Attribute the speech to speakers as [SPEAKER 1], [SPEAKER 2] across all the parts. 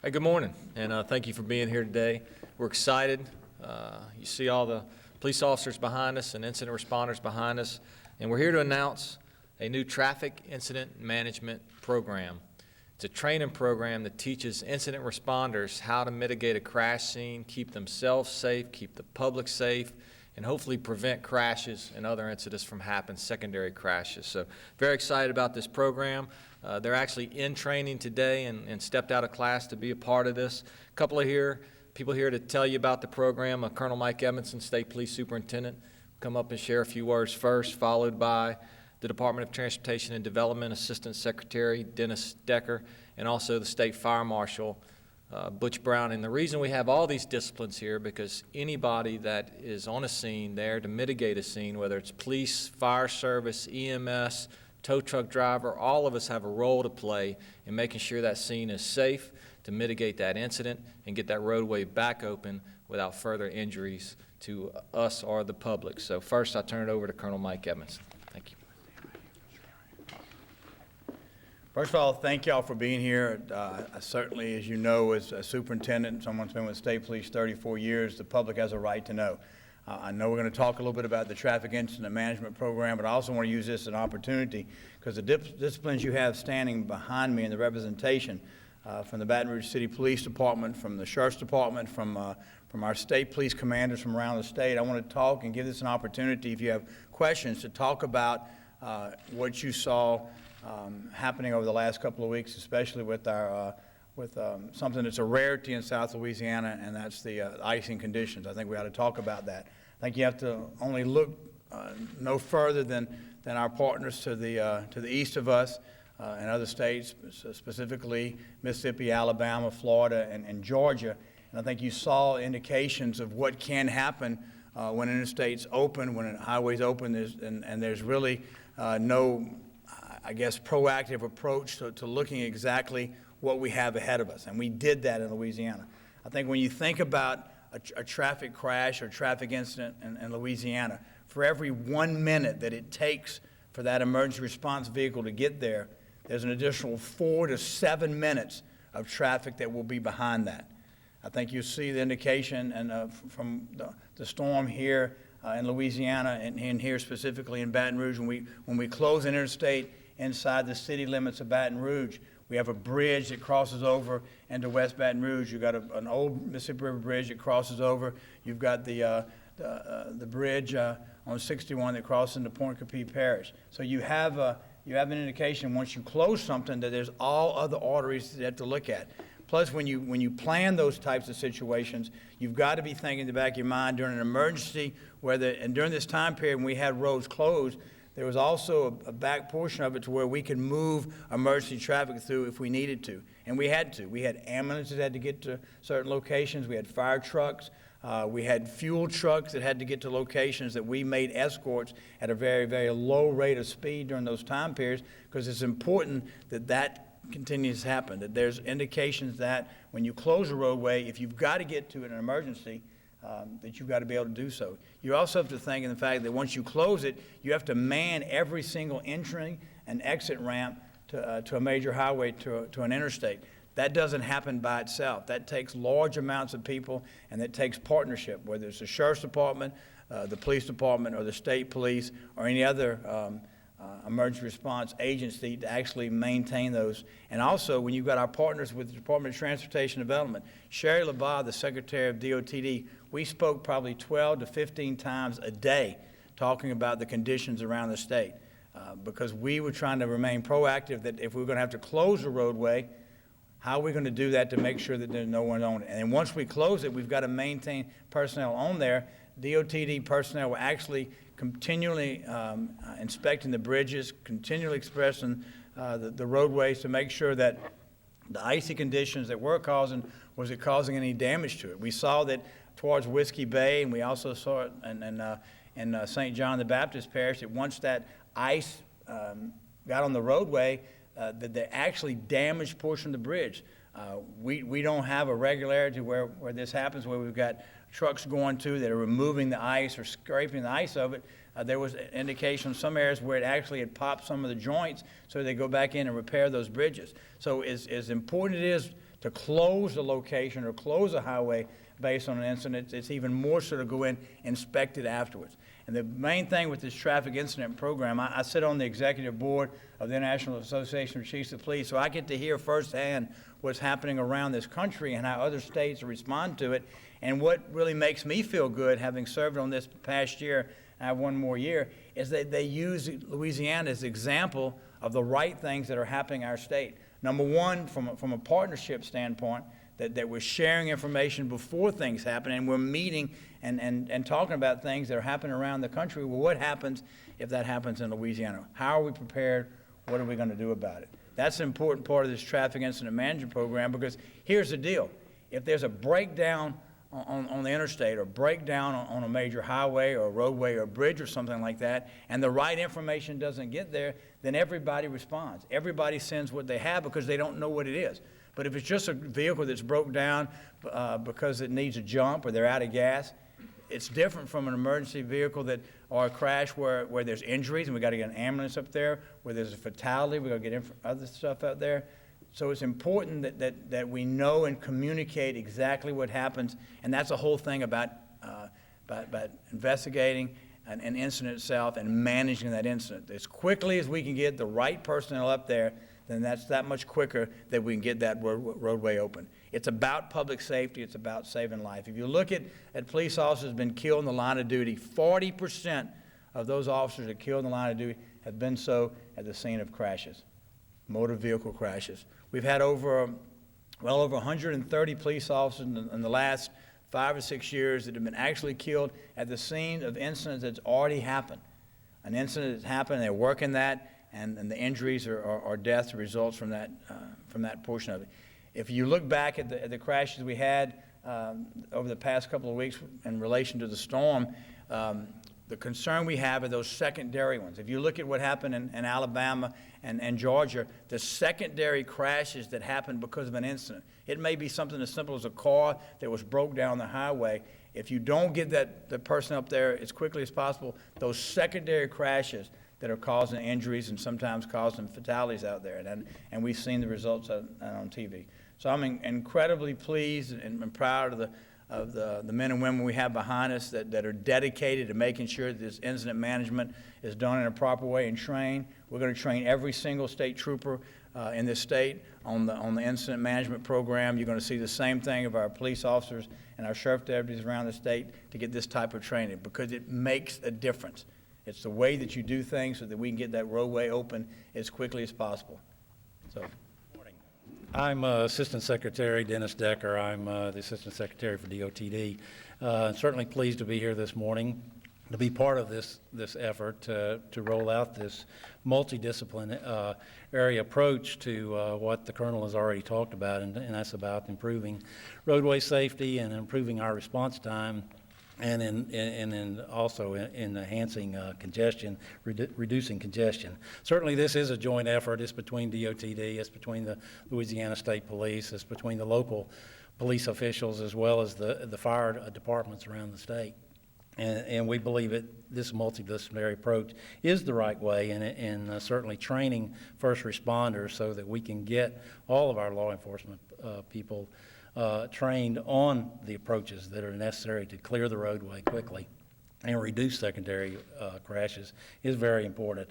[SPEAKER 1] Hey, good morning, and thank you for being here today. We're excited. You see all the police officers behind us and incident responders behind us, and we're here to announce a new traffic incident management program. It's a training program that teaches incident responders how to mitigate a crash scene, keep themselves safe, keep the public safe, and hopefully prevent crashes and other incidents from happening, secondary crashes. So very excited about this program. They're actually in training today and stepped out of class to be a part of this. A couple of people here to tell you about the program. Colonel Mike Edmonson, State Police Superintendent, will come up and share a few words first, followed by the Department of Transportation and Development Assistant Secretary Dennis Decker, and also the State Fire Marshal, Butch Brown. And the reason we have all these disciplines here, because anybody that is on a scene there to mitigate a scene, whether it's police, fire service, EMS, tow truck driver, all of us have a role to play in making sure that scene is safe, to mitigate that incident and get that roadway back open without further injuries to us or the public. So first, I turn it over to Colonel Mike Edmonson. Thank you.
[SPEAKER 2] First of all, thank y'all for being here. I certainly, as you know, as a superintendent, someone's been with state police 34 years, the public has a right to know. I know we're going to talk a little bit about the traffic incident management program, but I also want to use this as an opportunity because the disciplines you have standing behind me in the representation from the Baton Rouge City Police Department, from the Sheriff's Department, from our state police commanders from around the state. I want to talk and give this an opportunity, if you have questions, to talk about what you saw happening over the last couple of weeks, especially with our something that's a rarity in South Louisiana, and that's the icing conditions. I think we ought to talk about that. I think you have to only look no further than our partners to the east of us and other states, specifically Mississippi, Alabama, Florida, and Georgia. And I think you saw indications of what can happen when interstates open, when highways open, and there's really no, I guess, proactive approach to looking exactly what we have ahead of us, and we did that in Louisiana. I think when you think about a traffic crash or traffic incident in Louisiana, for every 1 minute that it takes for that emergency response vehicle to get there, there's an additional 4 to 7 minutes of traffic that will be behind that. I think you see the indication from the storm here in Louisiana and here specifically in Baton Rouge. When we close an interstate inside the city limits of Baton Rouge, we have a bridge that crosses over into West Baton Rouge. You've got an old Mississippi River bridge that crosses over. You've got the bridge on 61 that crosses into Point Capee Parish. So you have an indication once you close something that there's all other arteries that you have to look at. Plus, when you plan those types of situations, you've got to be thinking in the back of your mind during an emergency, and during this time period when we had roads closed, there was also a back portion of it to where we could move emergency traffic through if we needed to, and we had to. We had ambulances that had to get to certain locations. We had fire trucks. We had fuel trucks that had to get to locations that we made escorts at a very, very low rate of speed during those time periods, because it's important that continues to happen, that there's indications that when you close a roadway, if you've got to get to an emergency, that you've got to be able to do so. You also have to think in the fact that once you close it, you have to man every single entry and exit ramp to a major highway, to an interstate. That doesn't happen by itself. That takes large amounts of people, and that takes partnership, whether it's the Sheriff's Department, the Police Department, or the State Police, or any other emergency response agency to actually maintain those. And also, when you've got our partners with the Department of Transportation and Development, Sherry LaBaugh, the Secretary of DOTD, we spoke probably 12 to 15 times a day talking about the conditions around the state because we were trying to remain proactive that if we were going to have to close a roadway, how are we going to do that to make sure that there's no one on it? And then once we close it, we've got to maintain personnel on there. DOTD personnel were actually continually inspecting the bridges, continually expressing the roadways to make sure that the icy conditions that were causing, was it causing any damage to it? We saw that towards Whiskey Bay, and we also saw it in St. John the Baptist Parish, that once that ice got on the roadway, that they actually damaged portion of the bridge. We don't have a regularity where this happens, where we've got trucks going to that are removing the ice or scraping the ice of it. There was indication in some areas where it actually had popped some of the joints, so they go back in and repair those bridges. So as important it is to close the location or close a highway based on an incident. It's even more so to go in, inspect it afterwards. And the main thing with this traffic incident program, I sit on the executive board of the International Association of Chiefs of Police, so I get to hear firsthand what's happening around this country and how other states respond to it. And what really makes me feel good, having served on this past year, I have one more year, is that they use Louisiana as an example of the right things that are happening in our state. Number one, from a partnership standpoint, that we're sharing information before things happen, and we're meeting and talking about things that are happening around the country. Well, what happens if that happens in Louisiana? How are we prepared? What are we going to do about it? That's an important part of this traffic incident management program, because here's the deal. If there's a breakdown on the interstate or breakdown on a major highway or a roadway or a bridge or something like that, and the right information doesn't get there, then everybody responds. Everybody sends what they have because they don't know what it is. But if it's just a vehicle that's broke down because it needs a jump or they're out of gas, it's different from an emergency vehicle or a crash where there's injuries and we got to get an ambulance up there, where there's a fatality, we got to get other stuff out there. So it's important that we know and communicate exactly what happens, and that's the whole thing about investigating an incident itself and managing that incident. As quickly as we can get the right personnel up there, then that's that much quicker that we can get that roadway open. It's about public safety. It's about saving life. If you look at police officers who've been killed in the line of duty, 40% of those officers that killed in the line of duty have been so at the scene of crashes, motor vehicle crashes. We've had well over 130 police officers in the last 5 or 6 years that have been actually killed at the scene of incidents that's already happened. An incident that's happened, they're working that, and the injuries or deaths results from that portion of it. If you look back at the crashes we had over the past couple of weeks in relation to the storm, the concern we have are those secondary ones. If you look at what happened in Alabama and Georgia, the secondary crashes that happened because of an incident. It may be something as simple as a car that was broke down the highway. If you don't get the person up there as quickly as possible, those secondary crashes that are causing injuries and sometimes causing fatalities out there. And we've seen the results on TV. So I'm incredibly pleased and proud of the men and women we have behind us that are dedicated to making sure that this incident management is done in a proper way and trained. We're going to train every single state trooper in this state on the incident management program. You're going to see the same thing of our police officers and our sheriff deputies around the state to get this type of training, because it makes a difference. It's the way that you do things so that we can get that roadway open as quickly as possible. So.
[SPEAKER 3] I'm Assistant Secretary Dennis Decker. I'm the Assistant Secretary for DOTD. Certainly pleased to be here this morning to be part of this effort to roll out this multidisciplinary approach to what the Colonel has already talked about, and that's about improving roadway safety and improving our response time, and also in enhancing congestion, reducing congestion. Certainly this is a joint effort. It's between DOTD, it's between the Louisiana State Police, it's between the local police officials as well as the fire departments around the state. And we believe this multidisciplinary approach is the right way, and certainly training first responders so that we can get all of our law enforcement people trained on the approaches that are necessary to clear the roadway quickly and reduce secondary crashes is very important.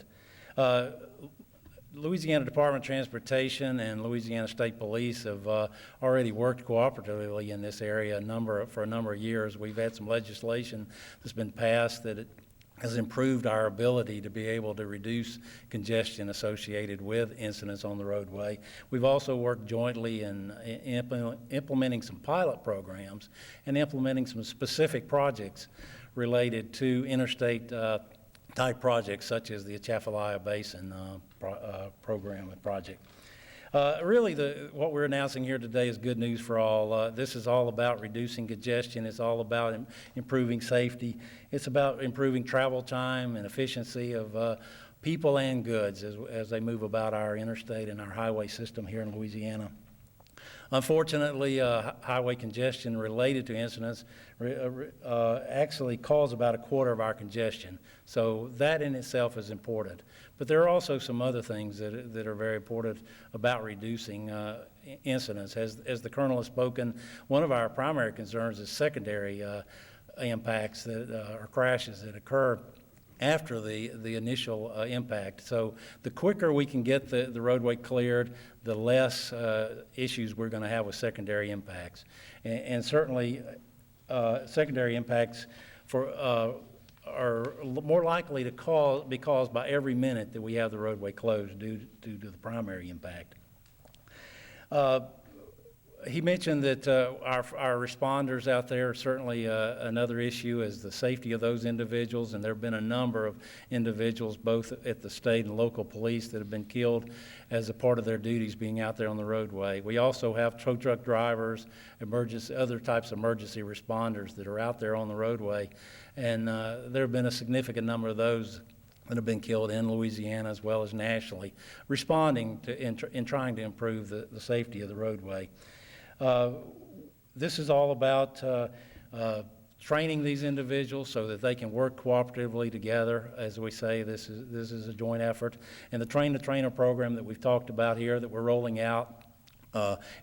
[SPEAKER 3] Louisiana Department of Transportation and Louisiana State Police have already worked cooperatively in this area for a number of years. We've had some legislation that's been passed that has improved our ability to be able to reduce congestion associated with incidents on the roadway. We've also worked jointly in implementing some pilot programs and implementing some specific projects related to interstate type projects such as the Atchafalaya Basin program and project. Really, what we're announcing here today is good news for all. This is all about reducing congestion. It's all about improving safety. It's about improving travel time and efficiency of people and goods as they move about our interstate and our highway system here in Louisiana. Unfortunately, highway congestion related to incidents actually cause about a quarter of our congestion. So that in itself is important. But there are also some other things that are very important about reducing incidents. As the Colonel has spoken, one of our primary concerns is secondary impacts or crashes that occur after the initial impact. So the quicker we can get the roadway cleared, the less issues we're going to have with secondary impacts. And certainly secondary impacts are more likely to be caused by every minute that we have the roadway closed due to the primary impact. He mentioned that our responders out there are certainly another issue is the safety of those individuals, and there have been a number of individuals, both at the state and local police, that have been killed as a part of their duties being out there on the roadway. We also have tow truck drivers, other types of emergency responders that are out there on the roadway, and there have been a significant number of those that have been killed in Louisiana as well as nationally, responding to in trying to improve the safety of the roadway. This is all about training these individuals so that they can work cooperatively together. As we say, this is a joint effort. And the train-the-trainer program that we've talked about here that we're rolling out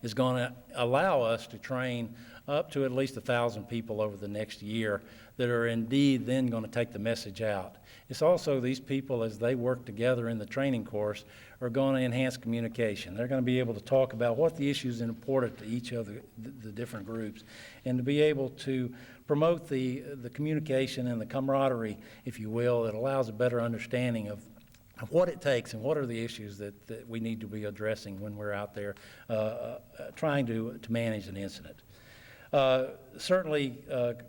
[SPEAKER 3] is going to allow us to train up to at least 1,000 people over the next year that are indeed then going to take the message out. It's also these people, as they work together in the training course, are going to enhance communication. They're going to be able to talk about what the issues are important to each of the different groups, and to be able to promote the communication and the camaraderie, if you will, that allows a better understanding of what it takes and what are the issues that we need to be addressing when we're out there trying to manage an incident. Certainly,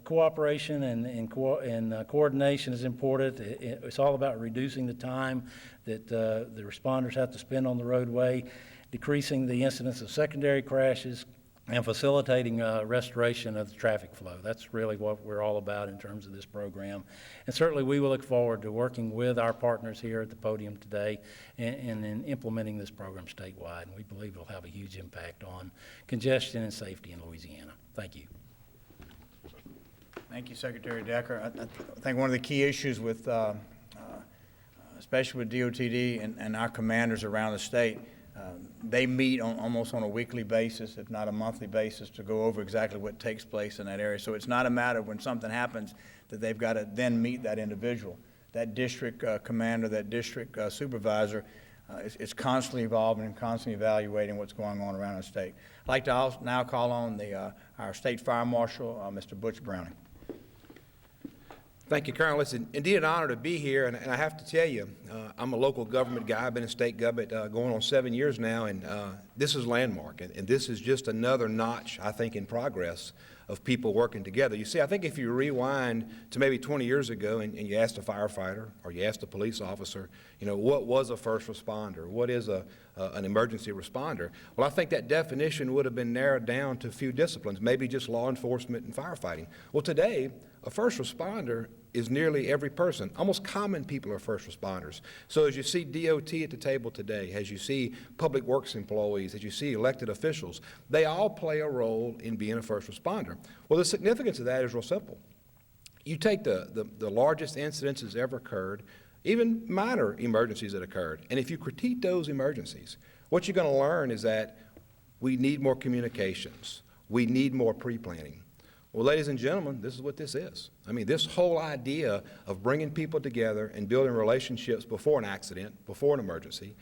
[SPEAKER 3] cooperation and coordination is important. It's all about reducing the time that the responders have to spend on the roadway, decreasing the incidence of secondary crashes, and facilitating restoration of the traffic flow. That's really what we're all about in terms of this program. And certainly we will look forward to working with our partners here at the podium today and in implementing this program statewide. And we believe it'll have a huge impact on congestion and safety in Louisiana. Thank you.
[SPEAKER 2] Thank you, Secretary Decker. I think one of the key issues with, especially with DOTD and our commanders around the state, they meet almost on a weekly basis, if not a monthly basis, to go over exactly what takes place in that area. So it's not a matter of when something happens that they've got to then meet that individual. That district commander, that district supervisor is constantly evolving and constantly evaluating what's going on around the state. I'd like to now call on our state fire marshal, Mr. Butch Browning.
[SPEAKER 4] Thank you, Colonel. It's indeed an honor to be here, and I have to tell you, I'm a local government guy. I've been in state government going on 7 years now, and this is landmark, and this is just another notch, I think, in progress of people working together. You see, I think if you rewind to maybe 20 years ago and you asked a firefighter or you asked a police officer, you know, what was a first responder? What is an emergency responder? Well, I think that definition would have been narrowed down to a few disciplines, maybe just law enforcement and firefighting. Well, today, a first responder is nearly every person. Almost common people are first responders. So as you see DOT at the table today, as you see public works employees, as you see elected officials, they all play a role in being a first responder. Well, the significance of that is real simple. You take the largest incidents that's ever occurred, even minor emergencies that occurred, and if you critique those emergencies, what you're going to learn is that we need more communications. We need more pre-planning. Well, ladies and gentlemen, this is what this is. I mean, this whole idea of bringing people together and building relationships before an accident, before an emergency,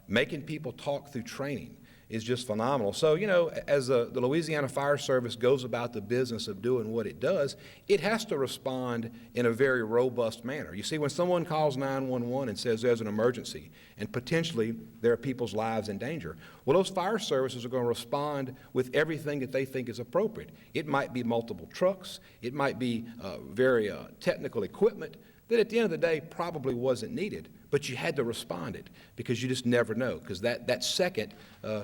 [SPEAKER 4] making people talk through training is just phenomenal. So, you know, as the Louisiana Fire Service goes about the business of doing what it does, it has to respond in a very robust manner. You see, when someone calls 911 and says there's an emergency and potentially there are people's lives in danger, well, those fire services are going to respond with everything that they think is appropriate. It might be multiple trucks. It might be very technical equipment that at the end of the day probably wasn't needed, but you had to respond it because you just never know, because that second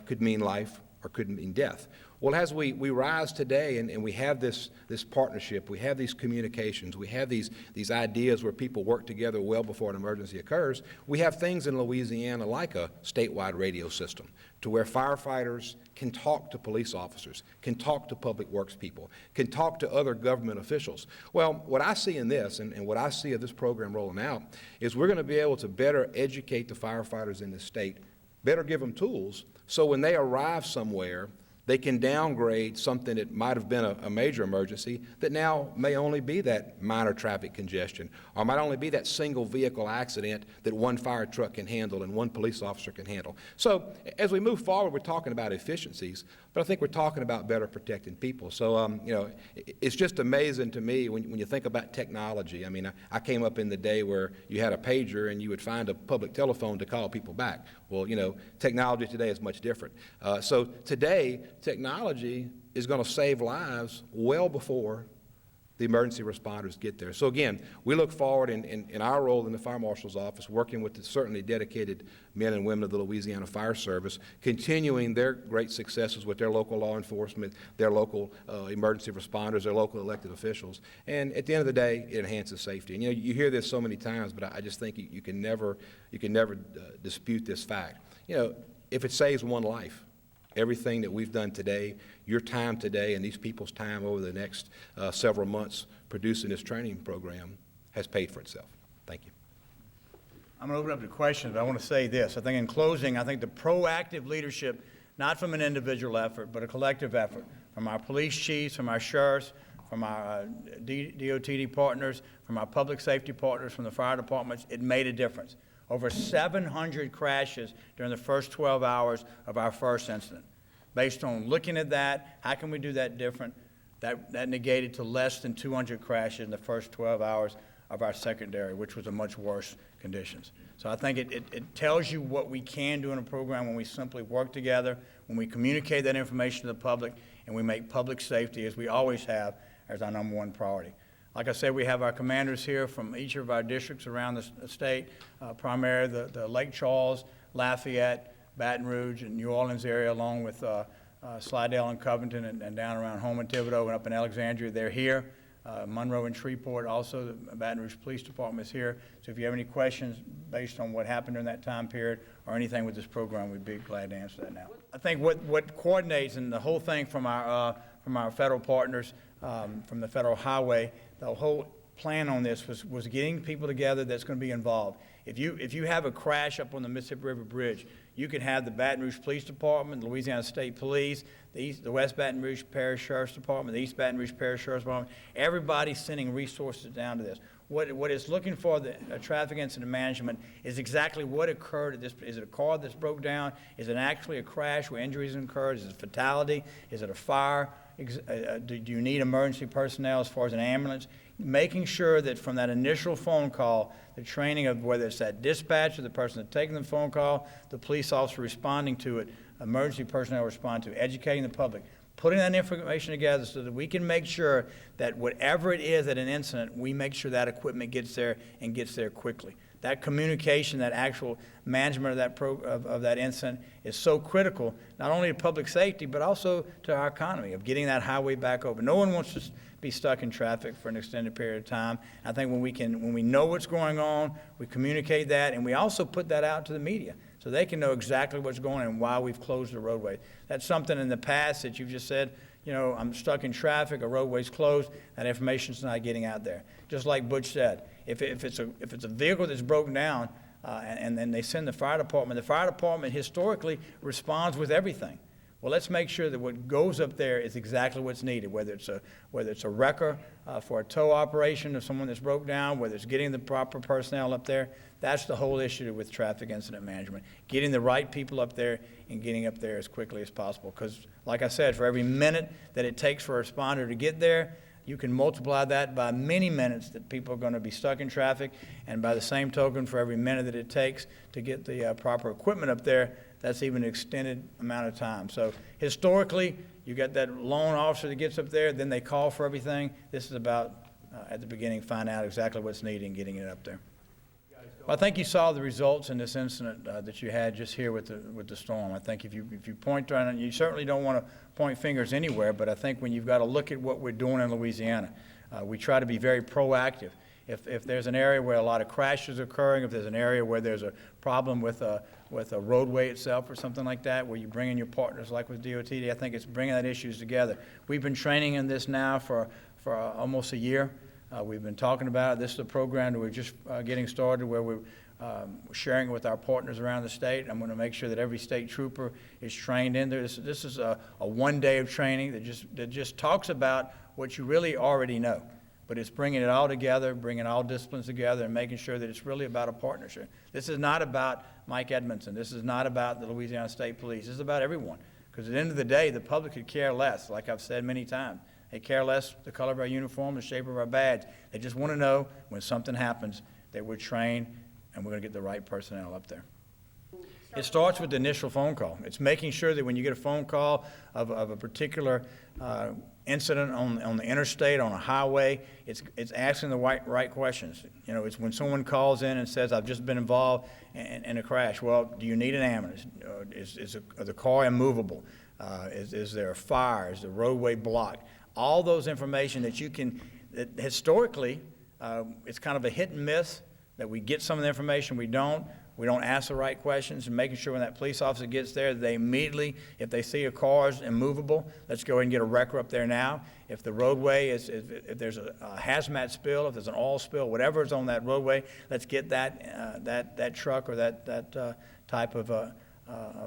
[SPEAKER 4] could mean life or could mean death. Well, as we rise today and we have this partnership, we have these communications, we have these ideas where people work together well before an emergency occurs, we have things in Louisiana like a statewide radio system to where firefighters can talk to police officers, can talk to public works people, can talk to other government officials. Well, what I see in this and what I see of this program rolling out is we're going to be able to better educate the firefighters in the state, better give them tools so when they arrive somewhere, they can downgrade something that might have been a major emergency that now may only be that minor traffic congestion or might only be that single vehicle accident that one fire truck can handle and one police officer can handle. So as we move forward, we're talking about efficiencies, but I think we're talking about better protecting people. So, you know, it's just amazing to me when you think about technology. I mean, I came up in the day where you had a pager and you would find a public telephone to call people back. Well, you know, technology today is much different. So today, technology is going to save lives well before the emergency responders get there. So again, we look forward in our role in the Fire Marshal's office, working with the certainly dedicated men and women of the Louisiana Fire Service, continuing their great successes with their local law enforcement, their local emergency responders, their local elected officials. And at the end of the day, it enhances safety. And you know, you hear this so many times, but I just think you can never dispute this fact. You know, if it saves one life, everything that we've done today, your time today, and these people's time over the next several months producing this training program has paid for itself. Thank you.
[SPEAKER 2] I'm going to open up to questions, but I want to say this. I think in closing, I think the proactive leadership, not from an individual effort, but a collective effort, from our police chiefs, from our sheriffs, from our DOTD partners, from our public safety partners, from the fire departments, it made a difference. Over 700 crashes during the first 12 hours of our first incident. Based on looking at that, how can we do that different? That negated to less than 200 crashes in the first 12 hours of our secondary, which was a much worse conditions. So I think it tells you what we can do in a program when we simply work together, when we communicate that information to the public, and we make public safety, as we always have, as our #1 priority. Like I said, we have our commanders here from each of our districts around the state, primarily the Lake Charles, Lafayette, Baton Rouge, and New Orleans area, along with Slidell and Covington and down around Home and Thibodeau and up in Alexandria. They're here. Monroe and Shreveport, also the Baton Rouge Police Department is here. So if you have any questions based on what happened during that time period or anything with this program, we'd be glad to answer that now. I think what coordinates and the whole thing from our federal partners, from the Federal Highway, the whole plan on this was getting people together that's going to be involved. If you have a crash up on the Mississippi River Bridge, you can have the Baton Rouge Police Department, the Louisiana State Police, the West Baton Rouge Parish Sheriff's Department, the East Baton Rouge Parish Sheriff's Department, everybody sending resources down to this. What it's looking for, the traffic incident management, is exactly what occurred at this. Is it a car that's broke down? Is it actually a crash where injuries occurred? Is it a fatality? Is it a fire? Do you need emergency personnel as far as an ambulance? Making sure that from that initial phone call, the training of whether it's that dispatcher, the person that's taking the phone call, the police officer responding to it, emergency personnel respond to, educating the public, putting that information together so that we can make sure that whatever it is at an incident, we make sure that equipment gets there and gets there quickly. That communication, that actual management of that incident is so critical, not only to public safety, but also to our economy, of getting that highway back open. No one wants to be stuck in traffic for an extended period of time. I think when we know what's going on, we communicate that, and we also put that out to the media so they can know exactly what's going on and why we've closed the roadway. That's something in the past that you've just said, you know, I'm stuck in traffic, a roadway's closed, that information's not getting out there. Just like Butch said, if it's a vehicle that's broken down and then they send the fire department historically responds with everything. Well, let's make sure that what goes up there is exactly what's needed, whether it's a wrecker for a tow operation of someone that's broke down, whether it's getting the proper personnel up there. That's the whole issue with traffic incident management, getting the right people up there and getting up there as quickly as possible. Because, like I said, for every minute that it takes for a responder to get there, you can multiply that by many minutes that people are going to be stuck in traffic, and by the same token, for every minute that it takes to get the proper equipment up there, that's even an extended amount of time. So historically, you got that lone officer that gets up there, then they call for everything. This is about, at the beginning, find out exactly what's needed and getting it up there.
[SPEAKER 5] You guys
[SPEAKER 2] Well, I think you saw the results in this incident that you had just here with the storm. I think if you point around, and you certainly don't want to point fingers anywhere, but I think when you've got to look at what we're doing in Louisiana, we try to be very proactive. If there's an area where a lot of crashes are occurring, if there's an area where there's a problem with a roadway itself or something like that, where you bring in your partners like with DOTD, I think it's bringing that issues together. We've been training in this now for almost a year. We've been talking about it. This is a program that we're just getting started where we're sharing it with our partners around the state. I'm going to make sure that every state trooper is trained in there. This is a 1 day of training that just talks about what you really already know. But it's bringing it all together, bringing all disciplines together, and making sure that it's really about a partnership. This is not about Mike Edmonson. This is not about the Louisiana State Police. This is about everyone. Because at the end of the day, the public could care less, like I've said many times. They care less the color of our uniform, the shape of our badge. They just want to know when something happens that we're trained and we're going to get the right personnel up there. It starts with the initial phone call. It's making sure that when you get a phone call of a particular incident on the interstate, on a highway, it's asking the right questions. You know, it's when someone calls in and says, I've just been involved in a crash. Well, do you need an ambulance? Is the car immovable? Is there a fire? Is the roadway blocked? All those information that you can, that historically, it's kind of a hit and miss that we get some of the information, we don't ask the right questions, and making sure when that police officer gets there, they immediately, if they see a car is immovable, let's go ahead and get a wrecker up there now. If the roadway if there's a hazmat spill, if there's an oil spill, whatever is on that roadway, let's get that truck or that type of a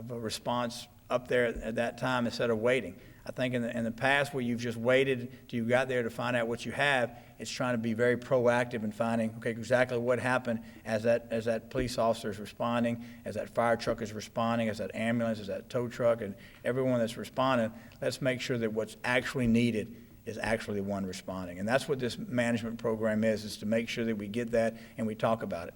[SPEAKER 2] response up there at that time instead of waiting. I think in the past where you've just waited till you got there to find out what you have, it's trying to be very proactive in finding, okay, exactly what happened as that police officer is responding, as that fire truck is responding, as that ambulance, as that tow truck, and everyone that's responding. Let's make sure that what's actually needed is actually the one responding. And that's what this management program is to make sure that we get that and we talk about it.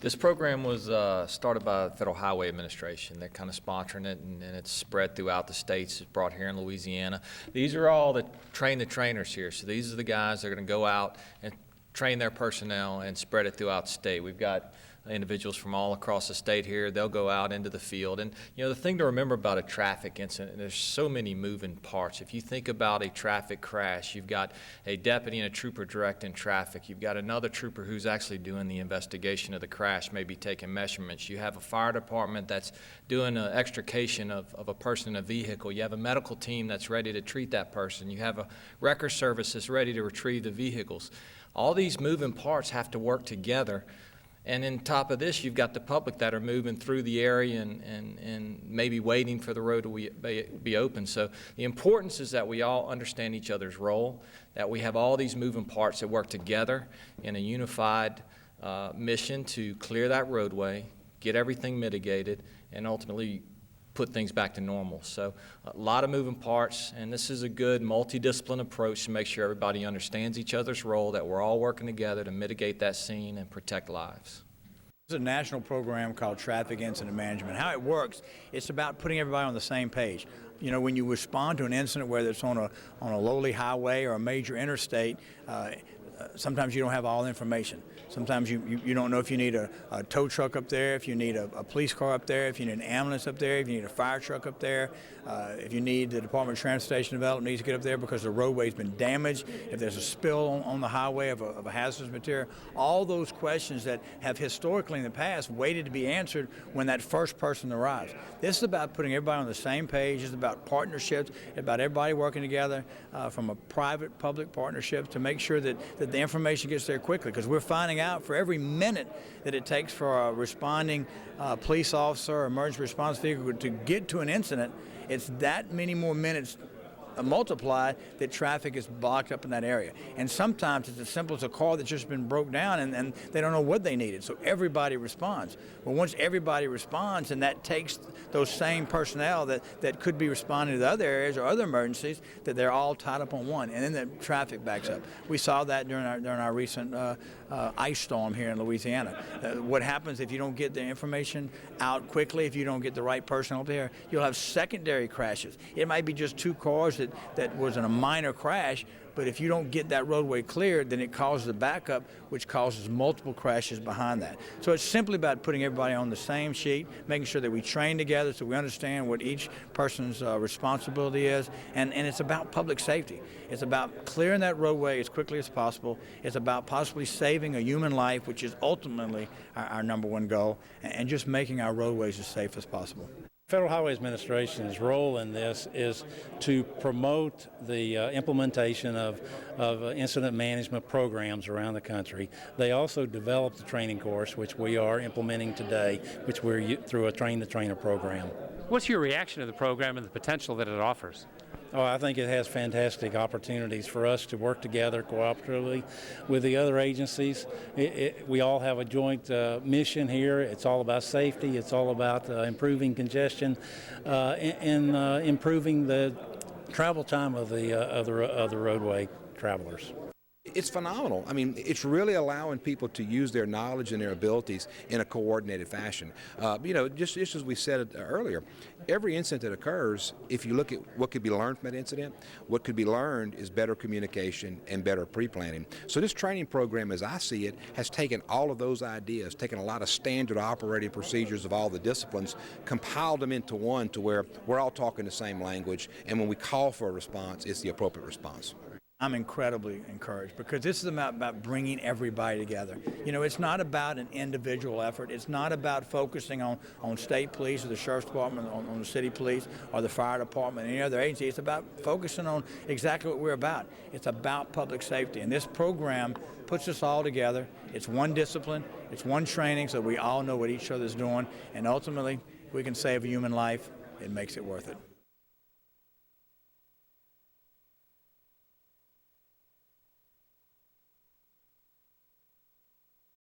[SPEAKER 1] This program was started by the Federal Highway Administration. They're kind of sponsoring it, and it's spread throughout the states. It's brought here in Louisiana. These are all the trainers here. So these are the guys that are going to go out and train their personnel and spread it throughout the state. We've got individuals from all across the state here. They'll go out into the field. And, you know, the thing to remember about a traffic incident, there's so many moving parts. If you think about a traffic crash, you've got a deputy and a trooper directing traffic. You've got another trooper who's actually doing the investigation of the crash, maybe taking measurements. You have a fire department that's doing an extrication of a person in a vehicle. You have a medical team that's ready to treat that person. You have a wrecker service that's ready to retrieve the vehicles. All these moving parts have to work together. And on top of this, you've got the public that are moving through the area and maybe waiting for the road to be open. So the importance is that we all understand each other's role, that we have all these moving parts that work together in a unified mission to clear that roadway, get everything mitigated, and ultimately put things back to normal. So a lot of moving parts, and this is a good multidiscipline approach to make sure everybody understands each other's role, that we're all working together to mitigate that scene and protect lives.
[SPEAKER 2] This is a national program called Traffic Incident Management. How it works, it's about putting everybody on the same page. You know, when you respond to an incident, whether it's on a lowly highway or a major interstate, sometimes you don't have all the information. Sometimes you don't know if you need a tow truck up there, if you need a police car up there, if you need an ambulance up there, if you need a fire truck up there, if you need the Department of Transportation Development needs to get up there because the roadway's been damaged, if there's a spill on the highway of a hazardous material. All those questions that have historically in the past waited to be answered when that first person arrives. This is about putting everybody on the same page. It's about partnerships, about everybody working together from a private-public partnership to make sure that the information gets there quickly, because we're finding out for every minute that it takes for a responding police officer or emergency response vehicle to get to an incident, it's that many more minutes multiplied that traffic is blocked up in that area. And sometimes it's as simple as a car that's just been broke down and they don't know what they needed, so everybody responds. But once everybody responds, and that takes those same personnel that could be responding to the other areas or other emergencies, that they're all tied up on one, and then the traffic backs up. We saw that during our recent ice storm here in Louisiana. What happens if you don't get the information out quickly, if you don't get the right personnel up there, you'll have secondary crashes. It might be just two cars that was in a minor crash, But if you don't get that roadway cleared, then it causes a backup, which causes multiple crashes behind that. So it's simply about putting everybody on the same sheet, making sure that we train together so we understand what each person's responsibility is, and it's about public safety. It's about clearing that roadway as quickly as possible. It's about possibly saving a human life, which is ultimately our number one goal, and just making our roadways as safe as possible.
[SPEAKER 3] Federal Highway Administration's role in this is to promote the implementation of incident management programs around the country. They also develop the training course, which we are implementing today, which we're through a train-the-trainer program.
[SPEAKER 5] What's your reaction to the program and the potential that it offers?
[SPEAKER 3] Oh, I think it has fantastic opportunities for us to work together cooperatively with the other agencies. We all have a joint mission here. It's all about safety. It's all about improving congestion and improving the travel time of the roadway travelers.
[SPEAKER 4] It's phenomenal. I mean, it's really allowing people to use their knowledge and their abilities in a coordinated fashion. Just as we said earlier, every incident that occurs, if you look at what could be learned from that incident, what could be learned is better communication and better pre-planning. So this training program, as I see it, has taken all of those ideas, taken a lot of standard operating procedures of all the disciplines, compiled them into one to where we're all talking the same language, and when we call for a response, it's the appropriate response.
[SPEAKER 2] I'm incredibly encouraged because this is about bringing everybody together. It's not about an individual effort. It's not about focusing on state police or the sheriff's department, on the city police or the fire department, any other agency. It's about focusing on exactly what we're about. It's about public safety. And this program puts us all together. It's one discipline. It's one training so we all know what each other's doing. And ultimately, we can save a human life. It makes it worth it.